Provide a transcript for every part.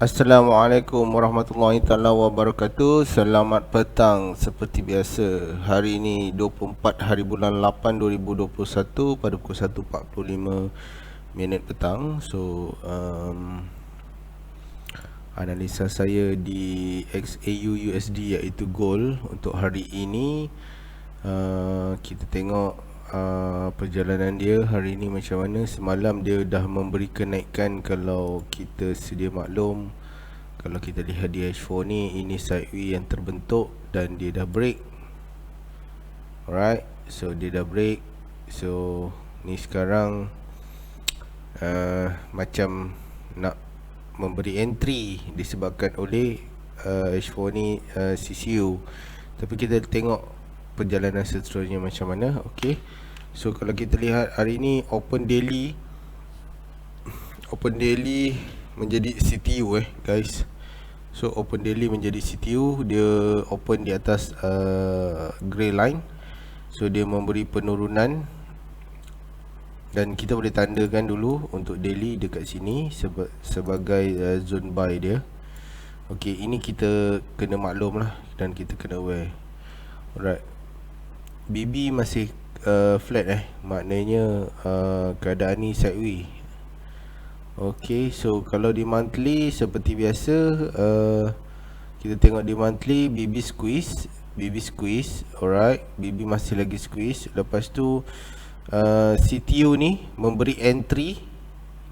Assalamualaikum warahmatullahi taala wabarakatuh. Selamat petang seperti biasa. Hari ini 24 hari bulan 8 2021 pada pukul 1.45 minit petang. So analisa saya di XAU USD iaitu gold untuk hari ini. Kita tengok perjalanan dia hari ini macam mana. Semalam dia dah memberi kenaikan. Kalau kita sedia maklum, kalau kita lihat di H4 ni, ini sideway yang terbentuk dan dia dah break. Alright, so dia dah break. So ni sekarang macam nak memberi entry disebabkan oleh H4 ni CCU. Tapi kita tengok perjalanan seterusnya macam mana. Okay, so kalau kita lihat hari ni open daily menjadi CTU guys. So open daily menjadi CTU, dia open di atas grey line. So dia memberi penurunan dan kita boleh tandakan dulu untuk daily dekat sini sebagai zone buy dia. Okay, ini kita kena maklum lah dan kita kena aware. Alright, BB masih flat maknanya keadaan ni sideway. Okay, so kalau di monthly seperti biasa, kita tengok di monthly BB squeeze. Alright, BB masih lagi squeeze. Lepas tu CTU ni memberi entry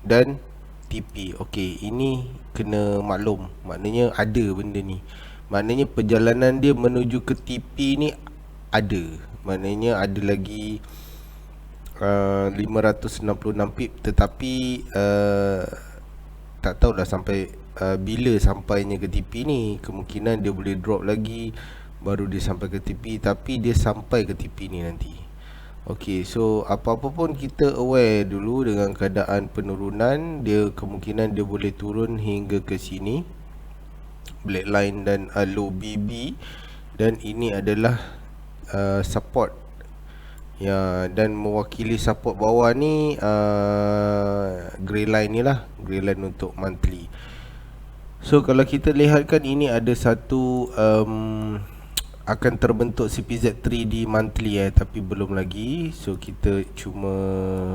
dan TP. Okay, ini kena maklum, maknanya ada benda ni. Maknanya perjalanan dia menuju ke TP ni ada. Maknanya ada lagi 566 pip. Tetapi tak tahulah sampai bila sampainya ke TP ni. Kemungkinan dia boleh drop lagi baru dia sampai ke TP. Tapi dia sampai ke TP ni nanti. Okay, so apa-apa pun kita aware dulu dengan keadaan penurunan. Dia kemungkinan dia boleh turun hingga ke sini, black line dan low BB. Dan ini adalah support ya, dan mewakili support bawah ni grey line ni lah, grey line untuk monthly. So kalau kita lihatkan, ini ada satu akan terbentuk CPZ3 di monthly tapi belum lagi. So kita cuma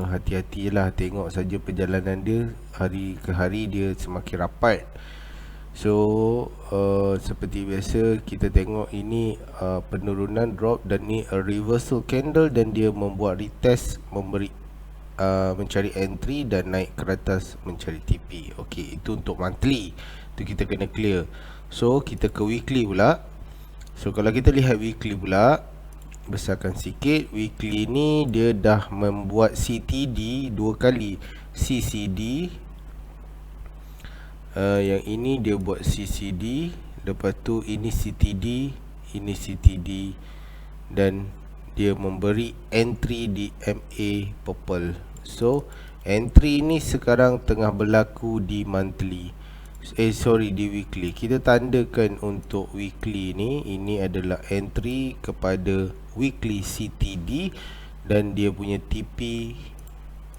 hati-hatilah, tengok saja perjalanan dia hari ke hari, dia semakin rapat. So seperti biasa kita tengok ini penurunan drop dan ni a reversal candle, dan dia membuat retest, memberi mencari entry dan naik ke atas mencari TP. Okey, itu untuk monthly, itu kita kena clear. So kita ke weekly pula. So kalau kita lihat weekly pula, besarkan sikit. Weekly ni dia dah membuat CTD dua kali, CCD. Yang ini dia buat CCD, lepas tu ini CTD, ini CTD, dan dia memberi entry di MA purple. So entry ni sekarang tengah berlaku di monthly, di weekly. Kita tandakan untuk weekly ni, ini adalah entry kepada weekly CTD dan dia punya TP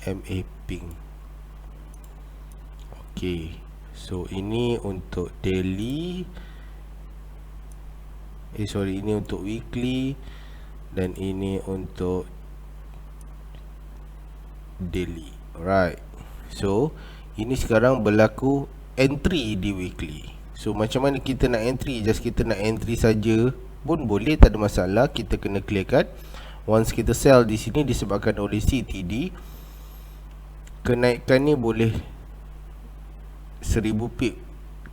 MA pink. Okay, so ini untuk daily, ini untuk weekly, dan ini untuk daily. Alright, so ini sekarang berlaku entry di weekly. So macam mana kita nak entry? Just kita nak entry saja pun boleh, tak ada masalah. Kita kena clearkan. Once kita sell di sini disebabkan oleh CTD, kenaikan ni boleh 1000 pip,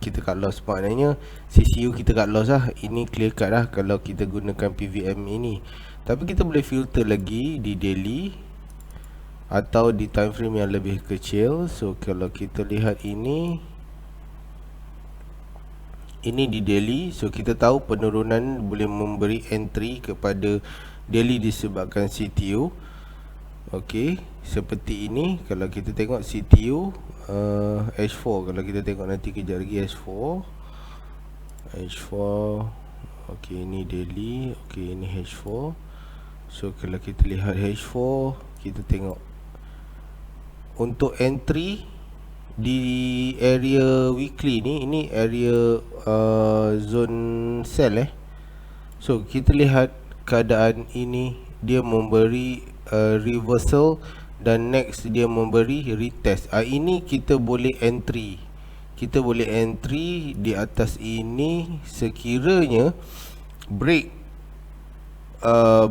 kita cut loss. Maknanya CCU kita cut loss lah. Ini clear cut lah kalau kita gunakan PVM ini. Tapi kita boleh filter lagi di daily atau di time frame yang lebih kecil. So kalau kita lihat ini di daily. So kita tahu penurunan boleh memberi entry kepada daily disebabkan CTU. Okey, seperti ini. Kalau kita tengok CTU H4, kalau kita tengok nanti kejap lagi H4. Okey, ini daily. Okey, ini H4. So kalau kita lihat H4, kita tengok untuk entry di area weekly ni, ini area zone sell So kita lihat keadaan ini, dia memberi reversal dan next dia memberi retest. Ini kita boleh entry. Kita boleh entry di atas ini sekiranya break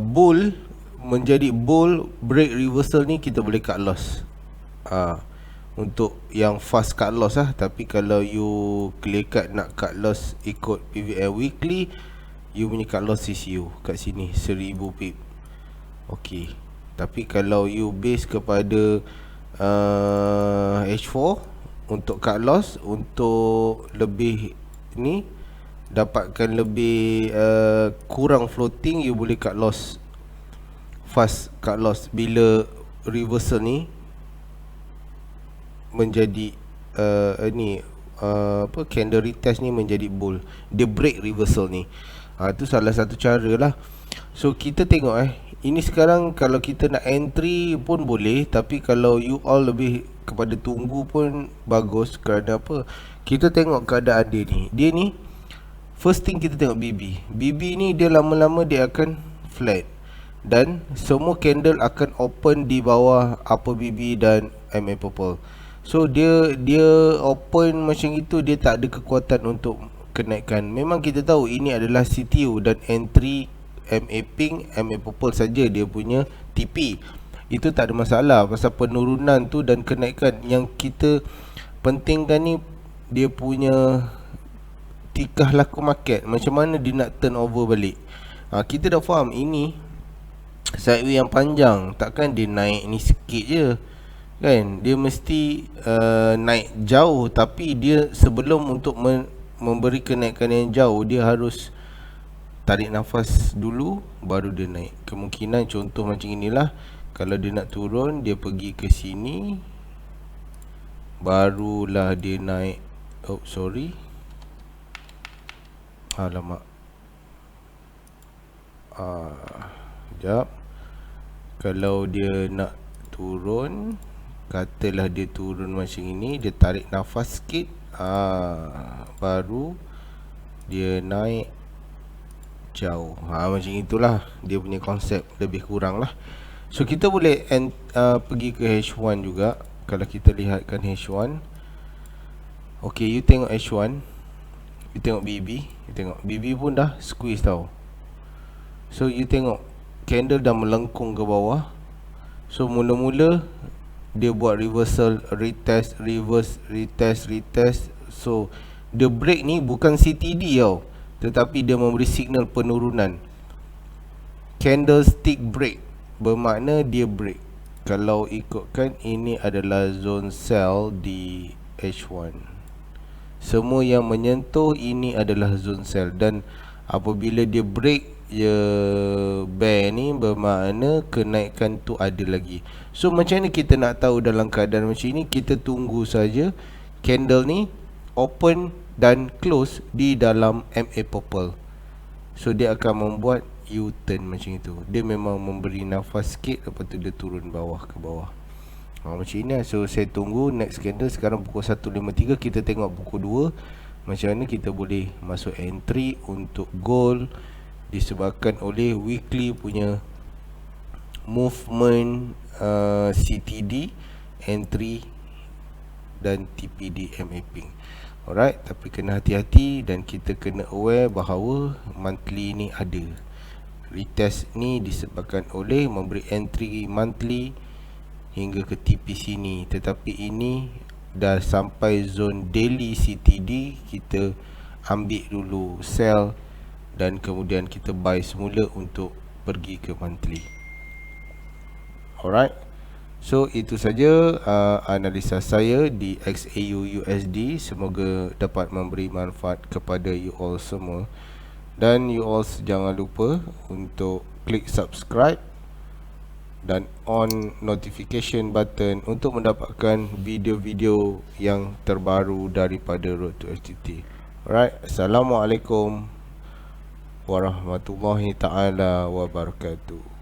bull menjadi bull, break reversal ni kita boleh cut loss. Untuk yang fast cut loss tapi kalau you clear cut nak cut loss ikut PVL weekly, you punya cut loss CCU kat sini 1000 pip. Okey. Tapi kalau you base kepada H4 untuk cut loss, untuk lebih ni dapatkan lebih kurang floating, you boleh cut loss fast cut loss bila reversal ni menjadi candle retest ni menjadi bull, dia break reversal ni. Itu salah satu cara lah. So kita tengok ini sekarang kalau kita nak entry pun boleh, tapi kalau you all lebih kepada tunggu pun bagus. Kerana apa? Kita tengok keadaan dia ni. Dia ni first thing kita tengok BB. BB ni dia lama-lama dia akan flat, dan semua candle akan open di bawah upper BB dan MA purple. So dia open macam itu, dia tak ada kekuatan untuk kenaikan. Memang kita tahu ini adalah CTU dan entry MA pink, MA purple saja dia punya TP. Itu tak ada masalah pasal penurunan tu dan kenaikan. Yang kita pentingkan ni dia punya tikah laku market, macam mana dia nak turn over balik. Kita dah faham ini sideway yang panjang, takkan dia naik ni sikit je kan. Dia mesti naik jauh, tapi dia sebelum untuk memberi kenaikan yang jauh, dia harus tarik nafas dulu baru dia naik. Kemungkinan contoh macam inilah, kalau dia nak turun, dia pergi ke sini barulah dia naik. Oh sorry, alamak. Sekejap. Kalau dia nak turun, katalah dia turun macam ini, dia tarik nafas sikit, baru dia naik jauh. Macam itulah dia punya konsep, lebih kurang lah. So kita boleh pergi ke H1 juga. Kalau kita lihatkan H1, okay, you tengok H1, you tengok BB, you tengok BB pun dah squeeze tau. So you tengok candle dah melengkung ke bawah. So mula-mula dia buat reversal, retest, reverse, retest. So the break ni bukan CTD tau, tetapi dia memberi signal penurunan. Candlestick break bermakna dia break. Kalau ikutkan, ini adalah zone sell di H1. Semua yang menyentuh ini adalah zone sell, dan apabila dia break bear ni, bermakna kenaikan tu ada lagi. So macam mana kita nak tahu dalam keadaan macam ni? Kita tunggu saja candle ni open dan close di dalam MA purple. So dia akan membuat U-turn macam itu. Dia memang memberi nafas sikit, lepas tu dia turun bawah ke bawah. Macam ini. So saya tunggu next candle. Sekarang pukul 1.53. Kita tengok pukul 2 macam mana kita boleh masuk entry untuk gold, disebabkan oleh weekly punya movement CTD, entry dan TPD MA pink. Alright, tapi kena hati-hati dan kita kena aware bahawa monthly ni ada. Retest ni disebabkan oleh memberi entry monthly hingga ke TP sini, tetapi ini dah sampai zone daily CTD, kita ambil dulu sell dan kemudian kita buy semula untuk pergi ke monthly. Alright, so itu saja analisa saya di XAU USD. Semoga dapat memberi manfaat kepada you all semua. Dan you all jangan lupa untuk klik subscribe dan on notification button untuk mendapatkan video-video yang terbaru daripada Road to FTT. Alright, Assalamualaikum warahmatullahi taala wabarakatuh.